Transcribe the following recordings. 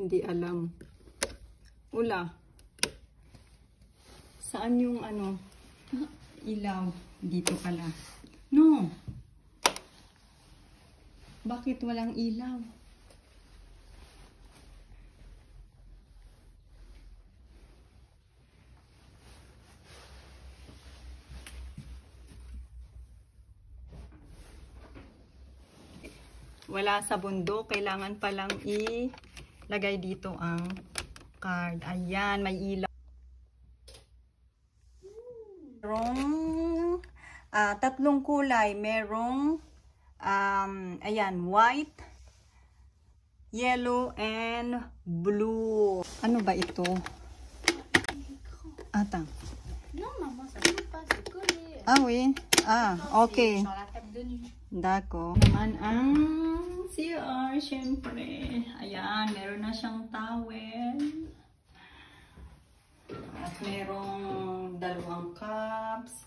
hindi alam. Ula. Saan yung ano? Ilaw. Dito pala. No. Bakit walang ilaw? Wala sa bundok. Kailangan palang ilagay dito ang card. Ayan, may ilaw. Merong tatlong kulay. Merong ayan, white, yellow, and blue. Ano ba ito? Attends. Non, maman, ça ne peut pas se coller. Ah oui. Ah, okay. Sur la table de nuit. Dako. Naman ang CR, syempre. Ayan, meron na siyang towel. At merong dalawang cups.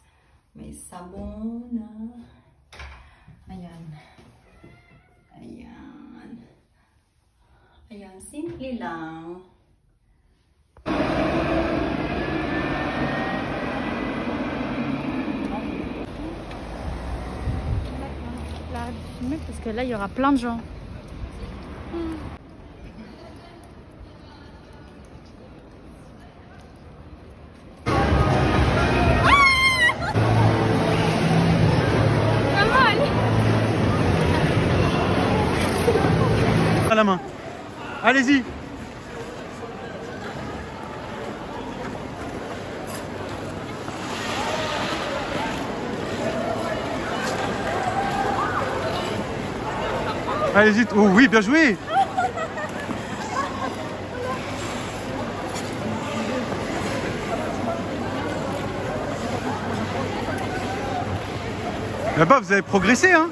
May sabon na. Ayan. Ayan. Ayan, simple lang. Parce que là, il y aura plein de gens. À la main. Allez-y. Allez-y. Oh oui, bien joué. Là-bas, vous avez progressé, hein?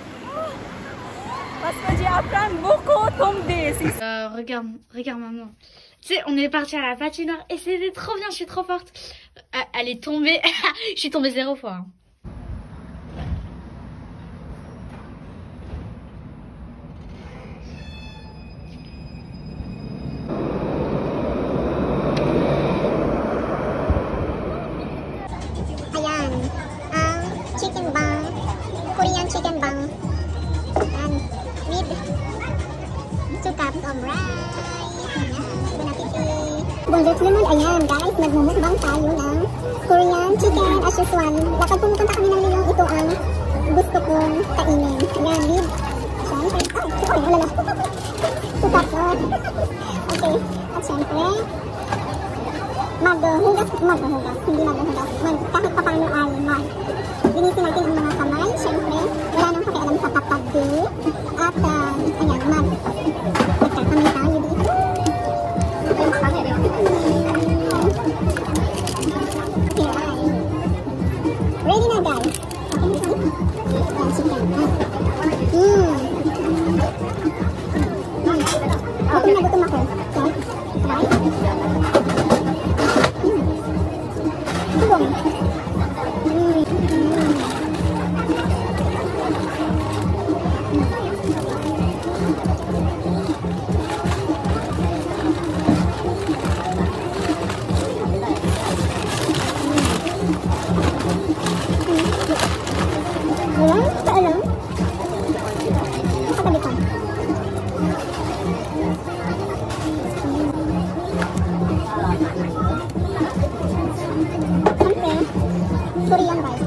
Parce que j'ai appris beaucoup tomber. Regarde maman. Tu sais, on est parti à la patinoire et c'était trop bien, je suis trop forte. Elle est tombée, je suis tombée 0 fois. Hein. Ayan, ang chicken bang, Korean chicken bang, and with 2 cups of rice. Ayan, bon appetit. Bonjour tout le monde, ayan guys, magmumukbang tayo ng Korean chicken as usual. Kapag pumupunta kami ng Lyon, ito ang gusto kong kainin. Ayan, with, syempre, wala na. 2 cups of, okay, at syempre, maghugas, kahit pa paano ay linisin natin ang mga kamay, syempre, wala nang pakialam sa kapagdi, at, ayan, nagkakamay tayo dito. Okay, ay. Ready na guys. Ayan, chicken. Okay, nagutom ako. Okay, try. Korean rice.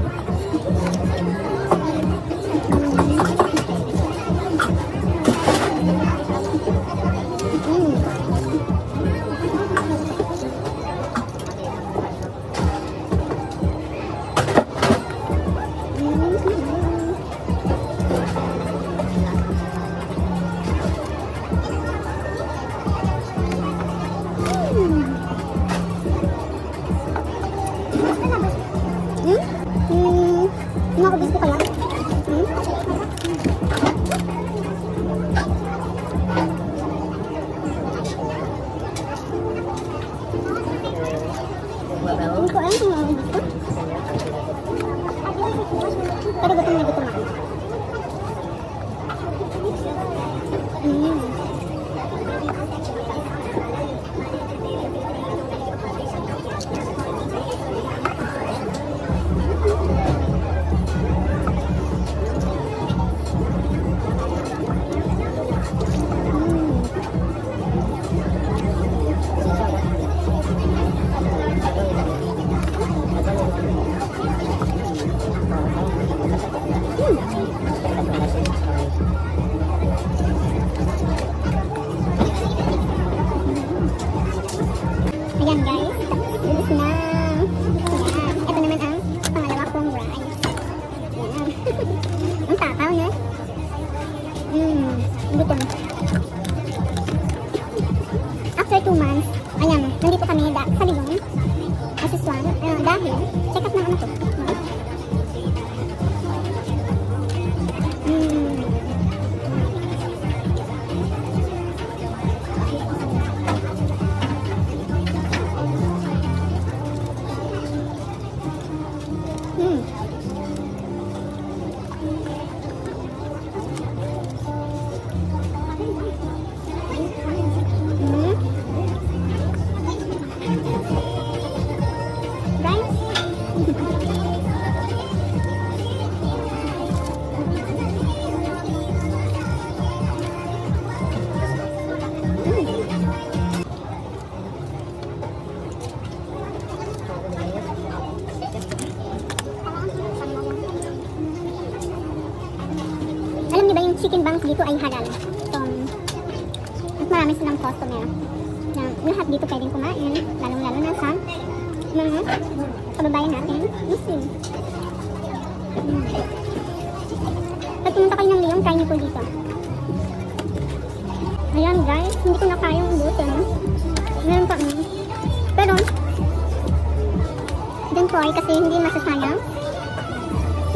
Nakabis ko kaya? Hindi ko alam kung nakabis ko. Pero gutom na gutom ako. dahil, check up ng ano to. Alam niyo ba yung chicken bangs dito ay halal? So, mas marami silang customer na lahat dito pwedeng kumain, lalong-lalo na sa mga kababayan natin, Muslim. Pag pumunta kayo ng Lyon, try niyo po dito. Ayan guys, hindi ko na kayang ubusin. Meron pa pero, dun po ay kasi hindi masasayang.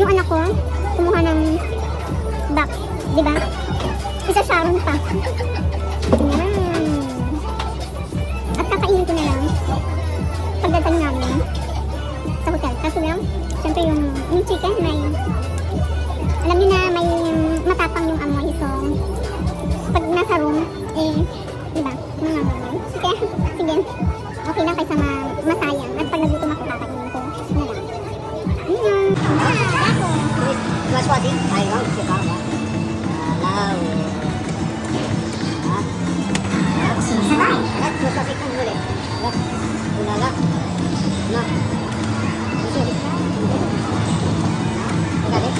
Yung anak ko, kumuha ng box, diba? Isa Sharon pa. Ayan. At kakainin ko na lang pagdating namin sa hotel. Kaso lang, syempre yung chicken may, alam niyo na may matapang yung amoy. So, pag nasa room, diba? Mga kaya, sige. Okay lang kaysa masayang. At pag nagutom ako, kakainin ko na lang. Tu as choisi? Par exemple, je sais pas moi. Là, ça va? Là, tu vas choisir comme vous voulez. Là, oh là là. Là. Regardez.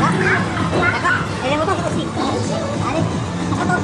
Là. D'accord? Et les montants aussi. Allez, à photo.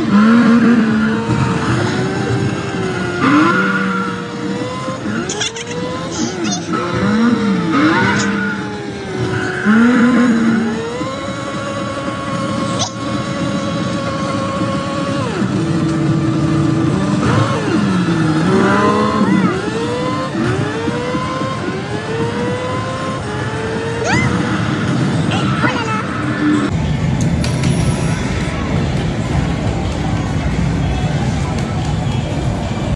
Wait,